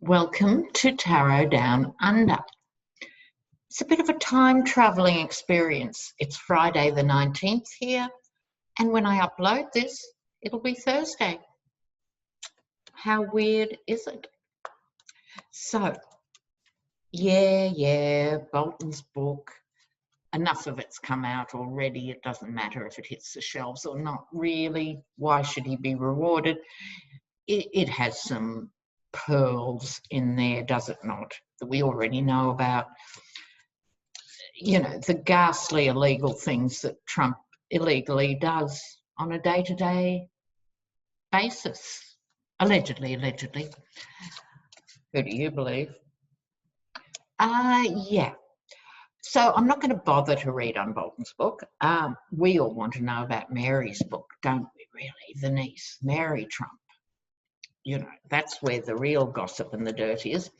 Welcome to Tarot Down Under. It's a bit of a time travelling experience. It's Friday the 19th here, and when I upload this, it'll be Thursday. How weird is it? So, Bolton's book. Enough of it's come out already. It doesn't matter if it hits the shelves or not, really. Why should he be rewarded? It has some pearls in there, does it not, that we already know about. You know, the ghastly illegal things that Trump illegally does on a day-to-day basis. Allegedly. Who do you believe? Yeah. So I'm not going to bother to read on Bolton's book. We all want to know about Mary's book, don't we, really? The niece, Mary Trump. You know, that's where the real gossip and the dirt is.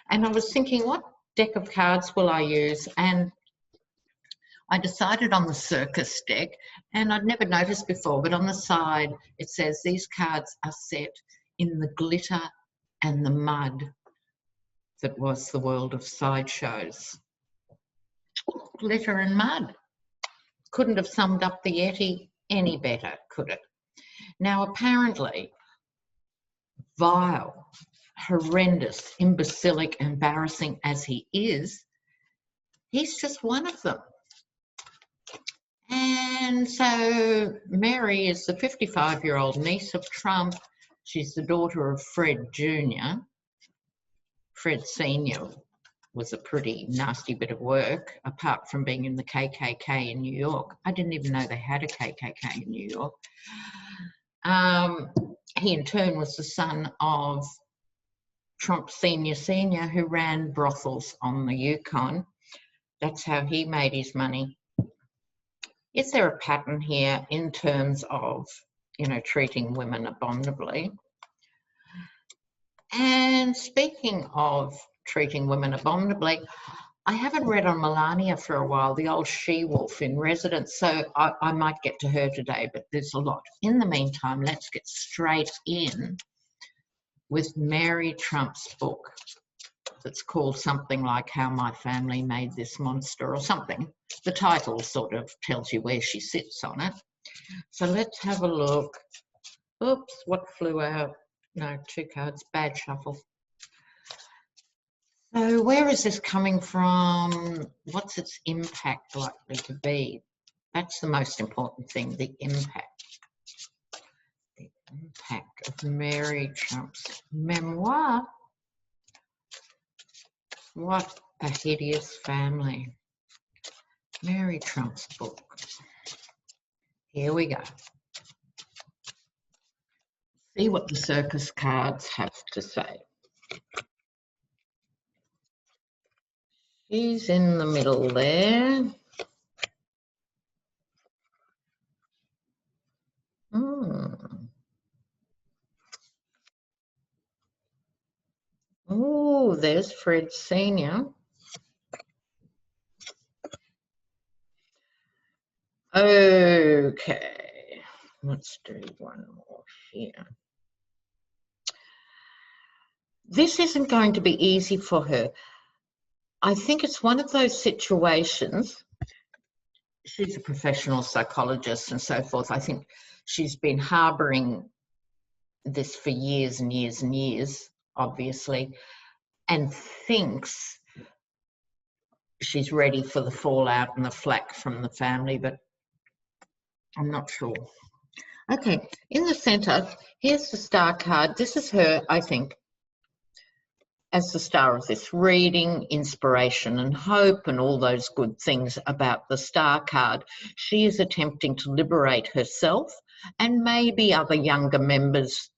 And I was thinking, what deck of cards will I use? And I decided on the circus deck, and I'd never noticed before, but on the side it says these cards are set in the glitter and the mud that was the world of sideshows. Glitter and mud. Couldn't have summed up the Yeti any better, could it? Now, apparently, vile, horrendous, imbecilic, embarrassing as he is, he's just one of them. And so Mary is the 55-year-old niece of Trump. She's the daughter of Fred Jr. Fred Sr. was a pretty nasty bit of work, apart from being in the KKK in New York. I didn't even know they had a KKK in New York. He in turn was the son of Trump Sr., who ran brothels on the Yukon. That's how he made his money. Is there a pattern here in terms of, you know, treating women abominably? And speaking of treating women abominably, I haven't read on Melania for a while, the old she-wolf in residence, so I might get to her today, but there's a lot. In the meantime, let's get straight in with Mary Trump's book that's called something like How My Family Made This Monster or something. The title sort of tells you where she sits on it. So let's have a look. Oops, what flew out? No, two cards, bad shuffle. So where is this coming from? What's its impact likely to be? That's the most important thing, the impact. The impact of Mary Trump's memoir. What a hideous family. Mary Trump's book. Here we go. See what the circus cards have to say. She's in the middle there. Oh, there's Fred Sr. Okay, let's do one more here. This isn't going to be easy for her. I think it's one of those situations. She's a professional psychologist and so forth. I think she's been harbouring this for years and years and years, obviously, and thinks she's ready for the fallout and the flack from the family, but I'm not sure. Okay, in the centre, here's the star card. This is her, I think, as the star of this reading, inspiration and hope and all those good things about the star card. She is attempting to liberate herself and maybe other younger members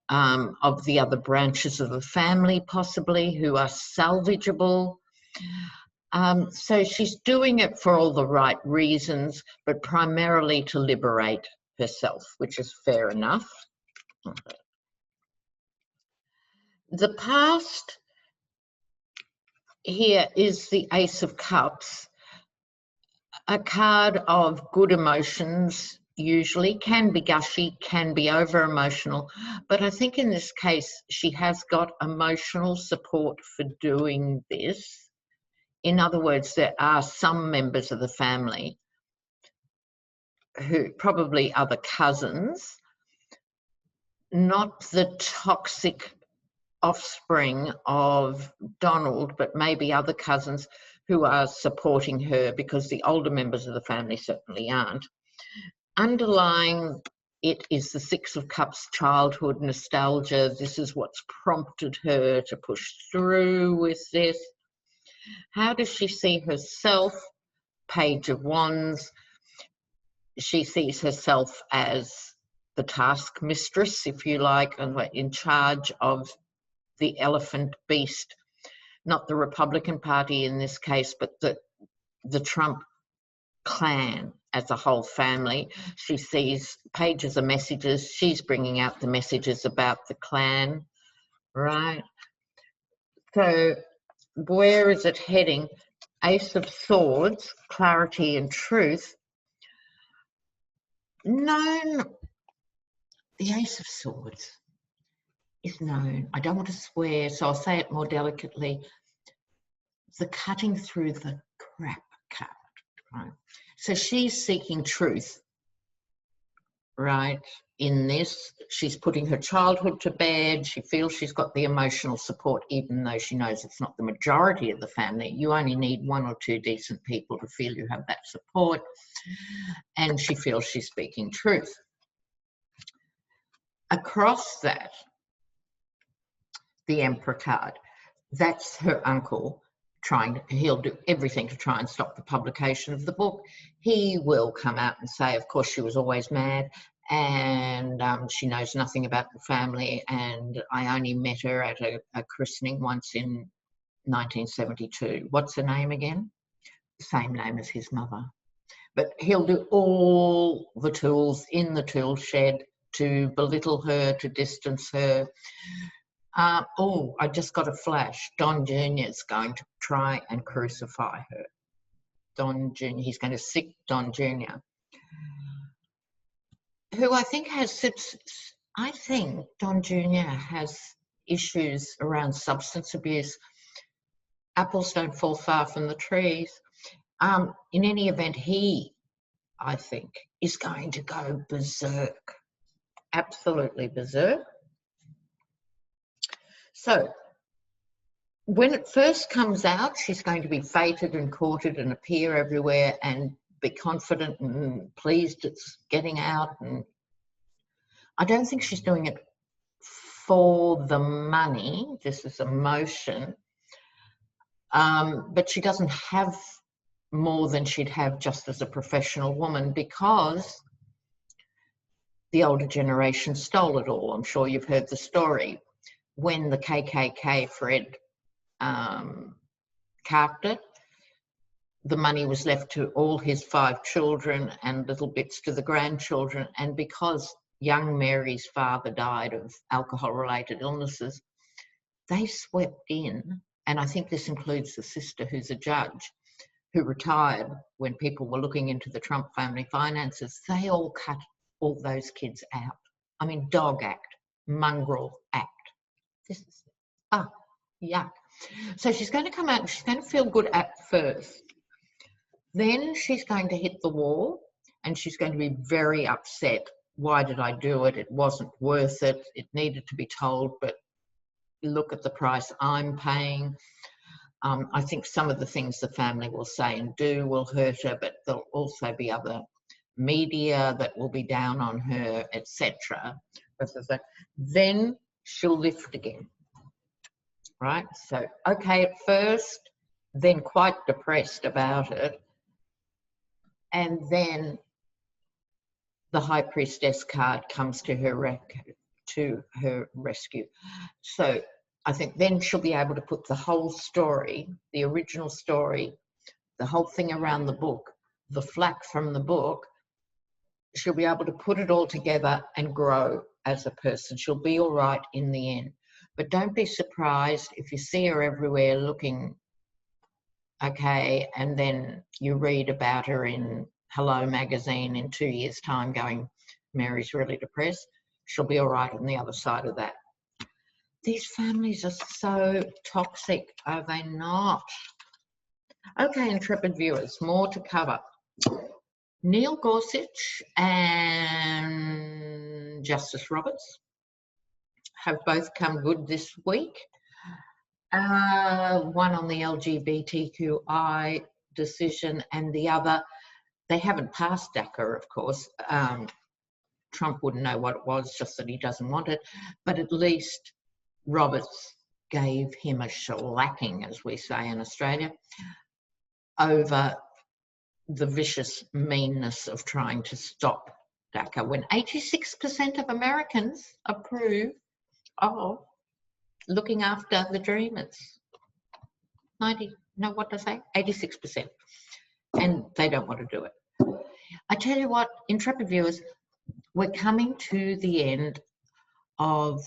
of the other branches of the family, possibly, who are salvageable. So she's doing it for all the right reasons, but primarily to liberate herself, which is fair enough. Okay. The past here is the Ace of Cups, a card of good emotions, usually, can be gushy, can be over emotional, but I think in this case she has got emotional support for doing this. In other words, there are some members of the family, who probably other cousins, not the toxic offspring of Donald, but maybe other cousins who are supporting her, because the older members of the family certainly aren't. Underlying it is the Six of Cups childhood nostalgia. This is what's prompted her to push through with this. How does she see herself? Page of Wands. She sees herself as the task mistress, if you like, and in charge of the elephant beast, not the Republican Party in this case, but the Trump clan as a whole family. She sees pages of messages. She's bringing out the messages about the clan, right? So where is it heading? Ace of Swords, clarity and truth. Known, the Ace of Swords is known. I don't want to swear, so I'll say it more delicately. The cutting through the crap card, right? So she's seeking truth, right? In this, she's putting her childhood to bed. She feels she's got the emotional support, even though she knows it's not the majority of the family. You only need one or two decent people to feel you have that support. And she feels she's speaking truth. Across that, the Emperor card, that's her uncle he'll do everything to try and stop the publication of the book. He will come out and say, of course, she was always mad, and she knows nothing about the family, and I only met her at a christening once in 1972. What's her name again? Same name as his mother. But he'll do all the tools in the tool shed to belittle her, to distance her. Oh, I just got a flash. Don Jr. is going to try and crucify her. Don Jr., he's going to sick Don Jr., who I think Don Jr. has issues around substance abuse. Apples don't fall far from the trees. In any event, I think, is going to go berserk. Absolutely berserk. So when it first comes out, she's going to be feted and courted and appear everywhere and be confident and pleased it's getting out. And I don't think she's doing it for the money. This is emotion. But she doesn't have more than she'd have just as a professional woman, because the older generation stole it all. I'm sure you've heard the story. When the KKK Fred carved it, the money was left to all his 5 children and little bits to the grandchildren. And because young Mary's father died of alcohol-related illnesses, they swept in, and I think this includes the sister who's a judge, who retired when people were looking into the Trump family finances. They all cut all those kids out. I mean, dog act, mongrel act. This is, yuck. So she's going to come out and she's going to feel good at first. Then she's going to hit the wall and she's going to be very upset. Why did I do it? It wasn't worth it. It needed to be told, but look at the price I'm paying. I think some of the things the family will say and do will hurt her, but there'll also be other media that will be down on her, etc. Then she'll lift again, right? So, okay at first, then quite depressed about it, and then the High Priestess card comes to her rescue. So I think then she'll be able to put the whole story, the original story, the whole thing around the book, the flack from the book, she'll be able to put it all together and grow as a person. She'll be all right in the end. But don't be surprised if you see her everywhere looking okay, and then you read about her in Hello magazine in 2 years' time going, Mary's really depressed. She'll be all right on the other side of that. These families are so toxic, are they not? Okay, intrepid viewers, more to cover. Neil Gorsuch and Justice Roberts have both come good this week. One on the LGBTQI decision and the other, they haven't passed DACA, of course. Trump wouldn't know what it was, just that he doesn't want it. But at least Roberts gave him a shellacking, as we say in Australia, over the vicious meanness of trying to stop DACA when 86% of Americans approve of looking after the dreamers. 86%. And they don't want to do it. I tell you what, intrepid viewers, we're coming to the end of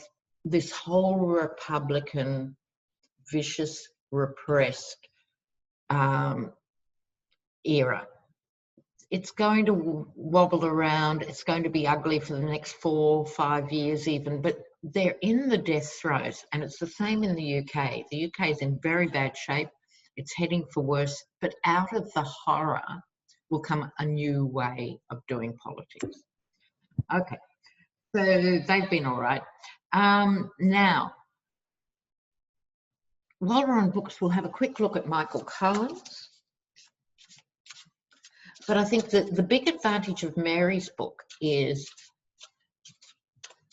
this whole Republican, vicious, repressed era. It's going to wobble around. It's going to be ugly for the next 4 or 5 years even, but they're in the death throes, and it's the same in the UK. The UK is in very bad shape. It's heading for worse, but out of the horror will come a new way of doing politics. Okay, so they've been all right. Now, while we're on books, we'll have a quick look at Michael Cohen's. But I think that the big advantage of Mary's book is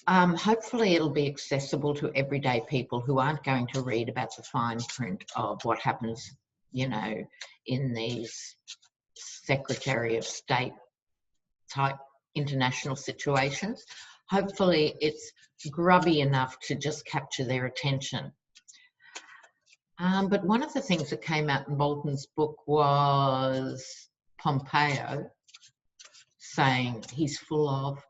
hopefully it'll be accessible to everyday people who aren't going to read about the fine print of what happens, you know, in these Secretary of State type international situations. Hopefully it's grubby enough to just capture their attention. But one of the things that came out in Bolton's book was Pompeo saying he's full of ...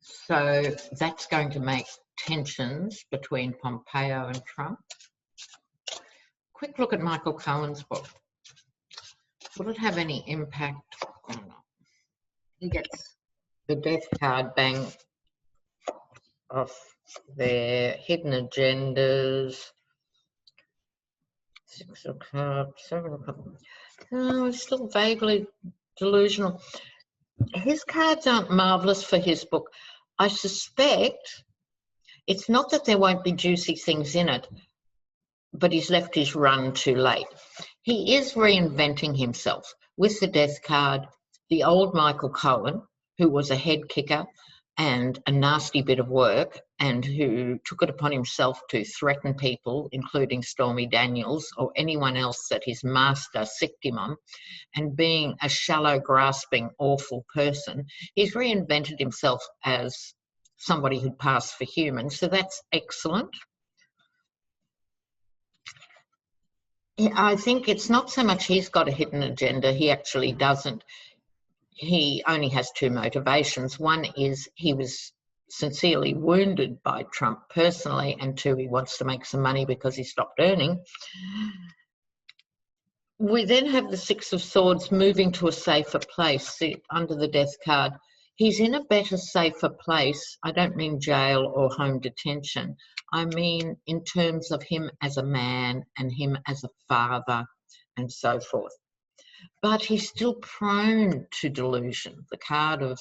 So that's going to make tensions between Pompeo and Trump. Quick look at Michael Cohen's book. Will it have any impact or not? He gets the death card bang off their hidden agendas. 6 of Cups, 7 of Cups. Oh, it's still vaguely delusional. His cards aren't marvellous for his book. I suspect it's not that there won't be juicy things in it, but he's left his run too late. He is reinventing himself with the death card. The old Michael Cohen, who was a head kicker and a nasty bit of work, and who took it upon himself to threaten people, including Stormy Daniels or anyone else that his master sicked him on, and being a shallow, grasping, awful person, he's reinvented himself as somebody who'd pass for human, so that's excellent. I think it's not so much he's got a hidden agenda, he actually doesn't. He only has 2 motivations. One is he was sincerely wounded by Trump personally, and 2, he wants to make some money because he stopped earning. We then have the 6 of Swords moving to a safer place under the death card. He's in a better, safer place. I don't mean jail or home detention. I mean in terms of him as a man and him as a father and so forth. But he's still prone to delusion, the card of,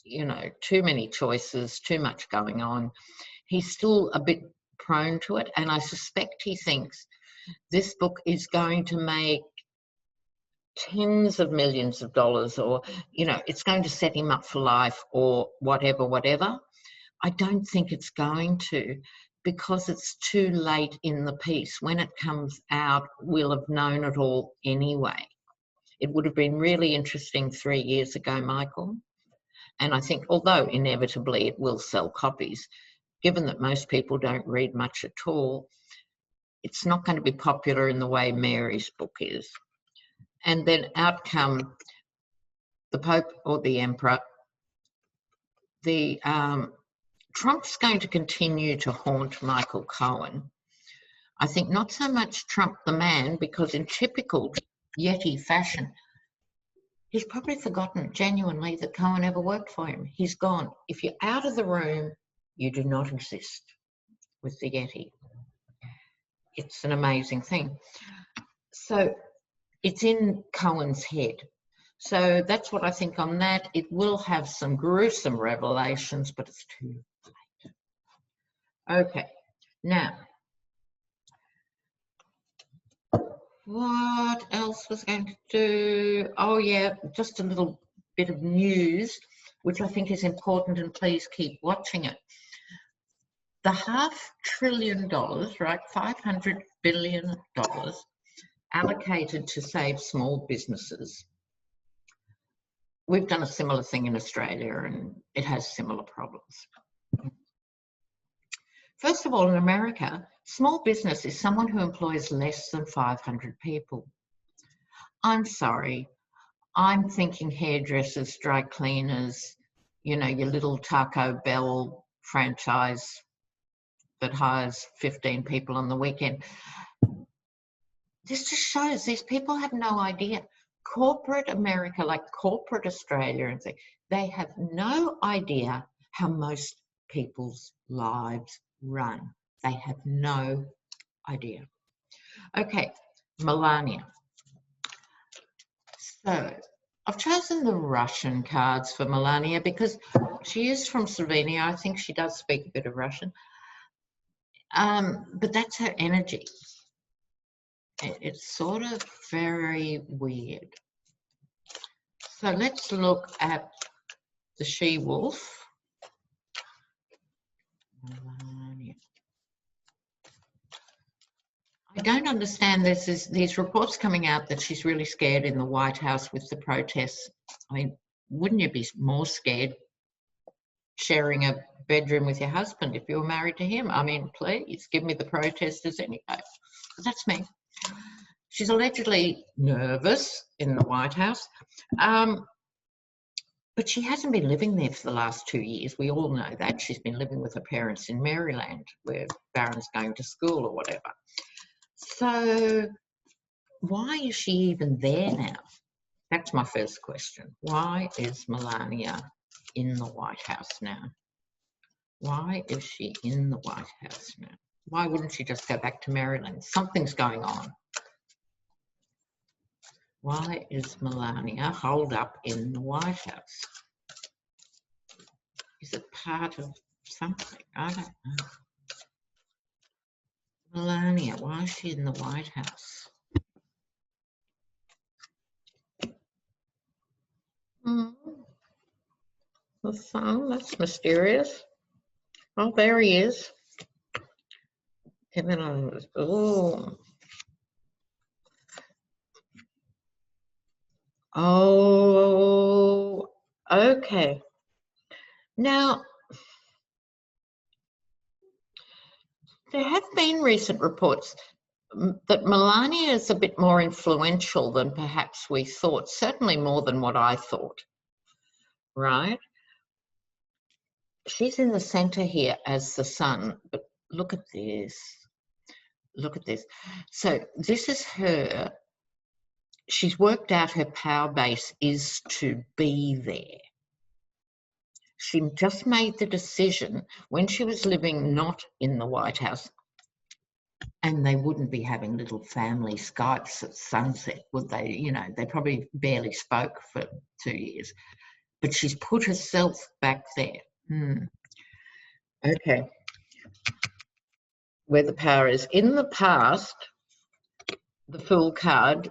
you know, too many choices, too much going on. He's still a bit prone to it, and I suspect he thinks this book is going to make tens of millions of dollars, or, you know, it's going to set him up for life or whatever. I don't think it's going to, because it's too late in the piece. When it comes out, we'll have known it all anyway. It would have been really interesting 3 years ago, Michael. And I think, although inevitably it will sell copies, given that most people don't read much at all, it's not going to be popular in the way Mary's book is. And then out come the Pope or the Emperor. Trump's going to continue to haunt Michael Cohen. I think not so much Trump the man, because in typical Yeti fashion. He's probably forgotten genuinely that Cohen ever worked for him. He's gone. If you're out of the room, you do not exist with the Yeti. It's an amazing thing. So it's in Cohen's head. So that's what I think on that. It will have some gruesome revelations, but it's too late. Okay, now, what else was I going to do? Oh yeah, just a little bit of news, which I think is important, and please keep watching it. The $500 billion, right, $500 billion allocated to save small businesses. We've done a similar thing in Australia, and it has similar problems. First of all, in America, small business is someone who employs less than 500 people. I'm sorry, I'm thinking hairdressers, dry cleaners, you know, your little Taco Bell franchise that hires 15 people on the weekend. This just shows these people have no idea. Corporate America, like corporate Australia, and things, they have no idea how most people's lives run. They have no idea. Okay, Melania. So I've chosen the Russian cards for Melania because she is from Slovenia. I think she does speak a bit of Russian. But that's her energy. It's sort of very weird. So let's look at the she-wolf. Melania. I don't understand. There's these reports coming out that she's really scared in the White House with the protests. I mean, wouldn't you be more scared sharing a bedroom with your husband if you were married to him? I mean, please give me the protesters anyway. But that's me. She's allegedly nervous in the White House. But she hasn't been living there for the last 2 years. We all know that. She's been living with her parents in Maryland, where Barron's going to school or whatever. So why is she even there now? That's my first question. Why is Melania in the White House now? Why is she in the White House now? Why wouldn't she just go back to Maryland? Something's going on. Why is Melania holed up in the White House? Is it part of something? I don't know. Melania, why is she in the White House? The sun, that's mysterious. Oh, there he is. And then oh, okay. Now, there have been recent reports that Melania is a bit more influential than perhaps we thought, certainly more than what I thought, right? She's in the centre here as the sun, but look at this. Look at this. So this is her. She's worked out her power base is to be there. She just made the decision when she was living not in the White House, and they wouldn't be having little family Skypes at sunset, would they? You know, they probably barely spoke for 2 years. But she's put herself back there. Okay. Where the power is. In the past, the Fool card,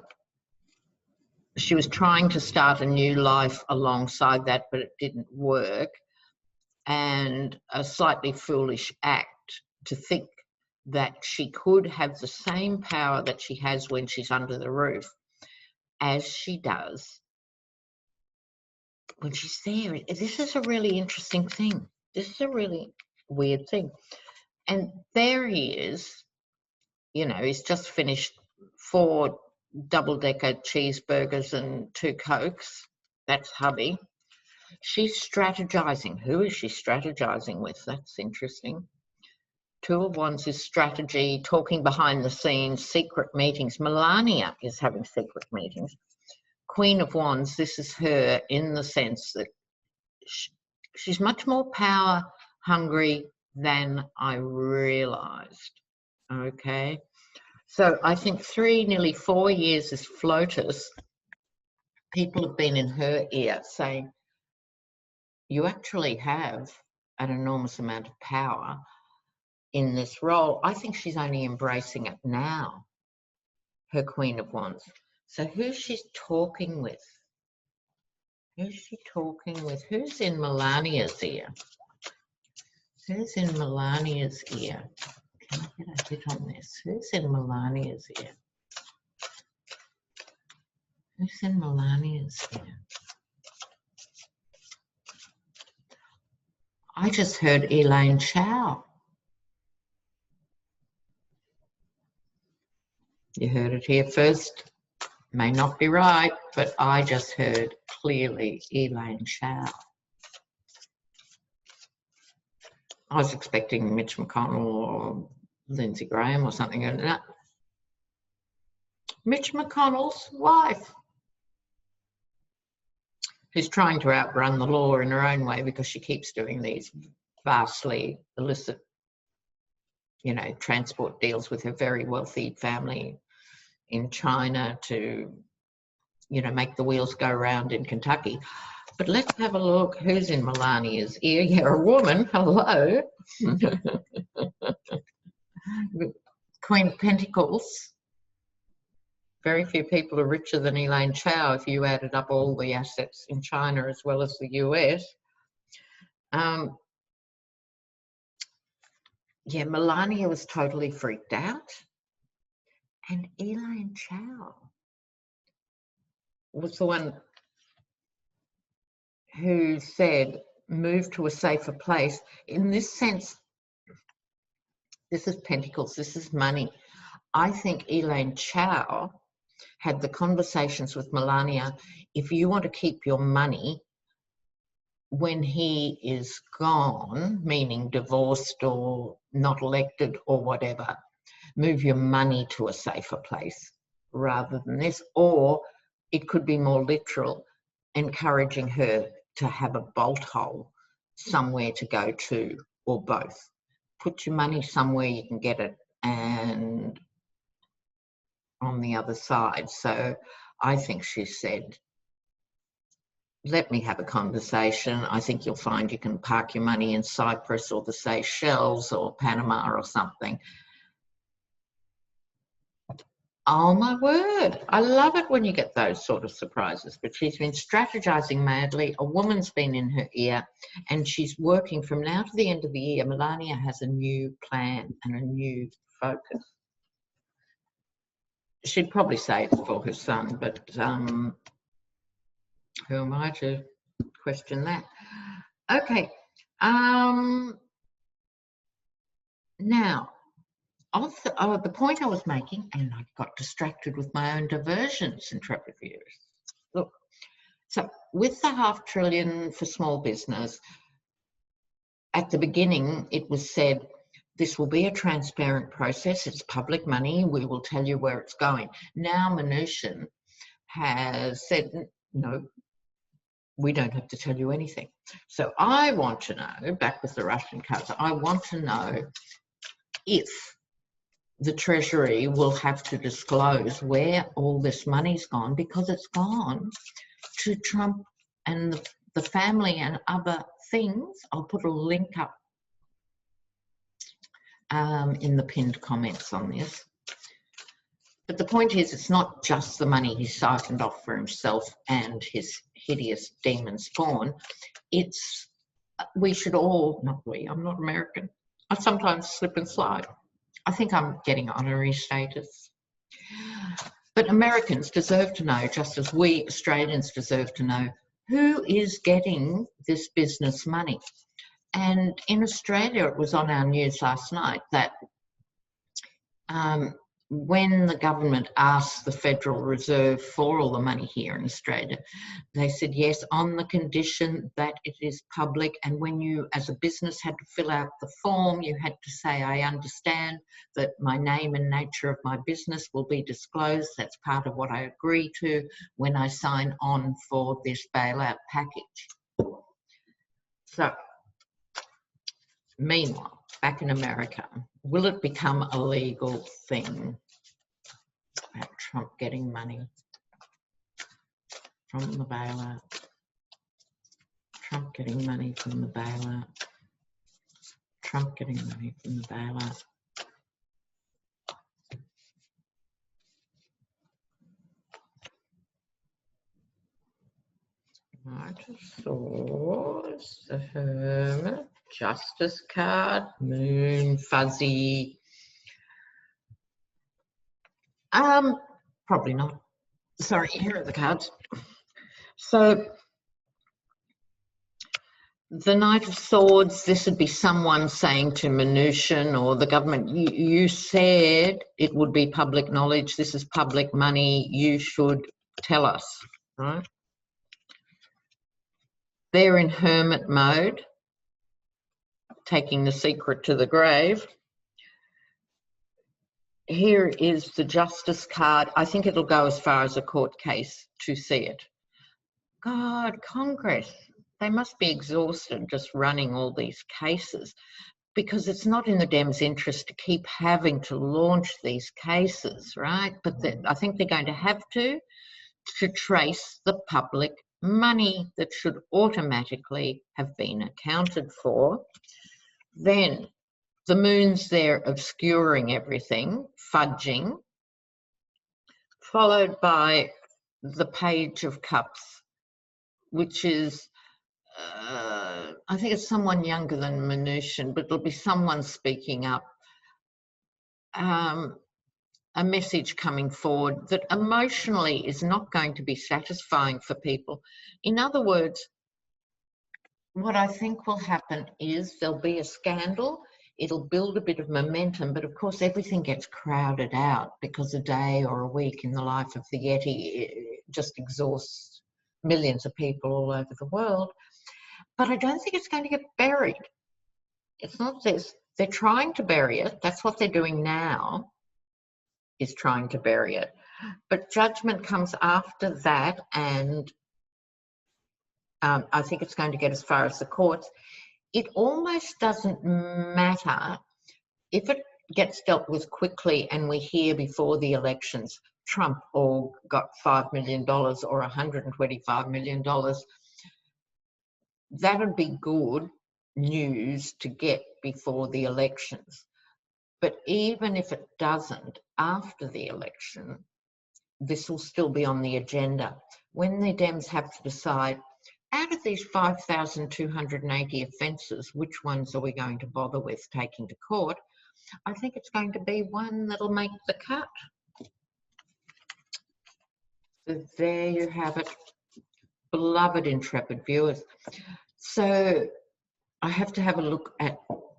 she was trying to start a new life alongside that, but it didn't work. And a slightly foolish act to think that she could have the same power that she has when she's under the roof as she does when she's there. This is a really interesting thing. This is a really weird thing. And there he is, you know, he's just finished 4 double-decker cheeseburgers and 2 Cokes. That's hubby. She's strategizing. Who is she strategizing with? That's interesting. Two of Wands is strategy, talking behind the scenes, secret meetings. Melania is having secret meetings. Queen of Wands, this is her in the sense that she's much more power hungry than I realised. Okay. So I think 3, nearly 4 years as floaters, people have been in her ear saying, you actually have an enormous amount of power in this role. I think she's only embracing it now, her Queen of Wands. So who's she talking with? Who's she talking with? Who's in Melania's ear? Who's in Melania's ear? Can I get a hit on this? Who's in Melania's ear? Who's in Melania's ear? I just heard Elaine Chow. You heard it here first. May not be right, but I just heard clearly Elaine Chow. I was expecting Mitch McConnell or Lindsey Graham or something. No. Mitch McConnell's wife, who's trying to outrun the law in her own way because she keeps doing these vastly illicit, you know, transport deals with her very wealthy family in China to, you know, make the wheels go round in Kentucky. But let's have a look. Who's in Melania's ear? Yeah, a woman. Hello. Queen of Pentacles. Very few people are richer than Elaine Chow if you added up all the assets in China as well as the US. Yeah, Melania was totally freaked out. And Elaine Chow was the one who said, move to a safer place. In this sense, this is Pentacles, this is money. I think Elaine Chow had the conversations with Melania. If you want to keep your money when he is gone, meaning divorced or not elected or whatever, move your money to a safer place rather than this. Or it could be more literal, encouraging her to have a bolt hole somewhere to go to, or both. Put your money somewhere you can get it and on the other side. So I think she said, let me have a conversation. I think you'll find you can park your money in Cyprus or the Seychelles or Panama or something. Oh my word, I love it when you get those sort of surprises. But she's been strategizing madly. A woman's been in her ear and she's working from now to the end of the year. Melania has a new plan and a new focus. She'd probably say it's for her son, but who am I to question that? Okay. Now, the point I was making, and I got distracted with my own diversions, intrepid viewers. Look, so with the $500 billion for small business, at the beginning it was said, this will be a transparent process, it's public money, we will tell you where it's going. Now Mnuchin has said, no, we don't have to tell you anything. So I want to know, back with the Russian cousin, I want to know if the Treasury will have to disclose where all this money's gone, because it's gone to Trump and the family and other things. I'll put a link up in the pinned comments on this. But the point is, it's not just the money he siphoned off for himself and his hideous demon spawn. It's, we should all, not we, I'm not American. I sometimes slip and slide. I think I'm getting honorary status. But Americans deserve to know, just as we Australians deserve to know, who is getting this business money. And in Australia, it was on our news last night that when the government asked the Federal Reserve for all the money here in Australia, they said yes, on the condition that it is public. And when you, as a business, had to fill out the form, you had to say, I understand that my name and nature of my business will be disclosed. That's part of what I agree to when I sign on for this bailout package. So, meanwhile, back in America, will it become a legal thing? About Trump getting money from the bailout. Trump getting money from the bailout. Trump getting money from the bailout. Source, the Hermit, Justice card, Moon, Fuzzy. Probably not. Sorry, here are the cards. So, the Knight of Swords, this would be someone saying to Mnuchin or the government, you said it would be public knowledge, this is public money, you should tell us, right? They're in hermit mode, taking the secret to the grave. Here is the Justice card. I think it'll go as far as a court case to see it. God, Congress, they must be exhausted just running all these cases, because it's not in the Dems' interest to keep having to launch these cases, right? But I think they're going to have to trace the public money that should automatically have been accounted for. Then the Moon's there obscuring everything, fudging, followed by the Page of Cups, which is, I think it's someone younger than Mnuchin, but it'll be someone speaking up. A message coming forward that emotionally is not going to be satisfying for people. In other words, what I think will happen is there'll be a scandal, it'll build a bit of momentum, but of course everything gets crowded out because a day or a week in the life of the Yeti just exhausts millions of people all over the world. But I don't think it's going to get buried. It's not this. They're trying to bury it. That's what they're doing now, is trying to bury it. But judgment comes after that, and I think it's going to get as far as the courts. It almost doesn't matter if it gets dealt with quickly and we hear before the elections Trump all got $5 million or $125 million. That would be good news to get before the elections. But even if it doesn't, after the election, this will still be on the agenda. When the Dems have to decide, out of these 5,280 offences, which ones are we going to bother with taking to court, I think it's going to be one that'll make the cut. So there you have it, beloved intrepid viewers. So I have to have a look at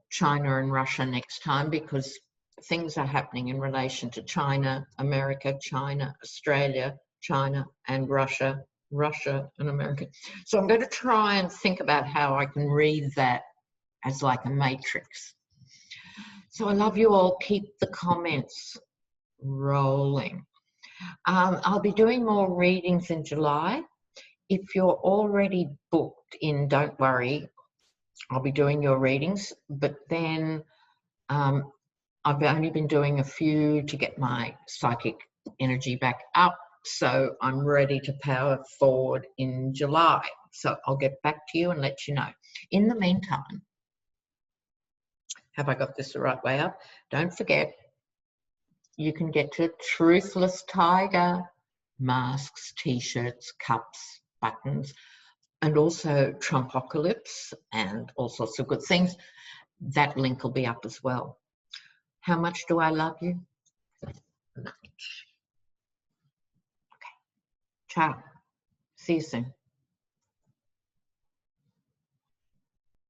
China and Russia next time, because things are happening in relation to China, America, China, Australia, China and Russia, Russia and America. So I'm going to try and think about how I can read that as like a matrix. So I love you all. Keep the comments rolling. I'll be doing more readings in July. If you're already booked in, don't worry. I'll be doing your readings, but then I've only been doing a few to get my psychic energy back up, so I'm ready to power forward in July. So I'll get back to you and let you know. In the meantime, have I got this the right way up? Don't forget, you can get to Truthless Tiger masks, t-shirts, cups, buttons, and also Trumpocalypse and all sorts of good things. That link will be up as well. How much do I love you? Much. Okay. Ciao. See you soon.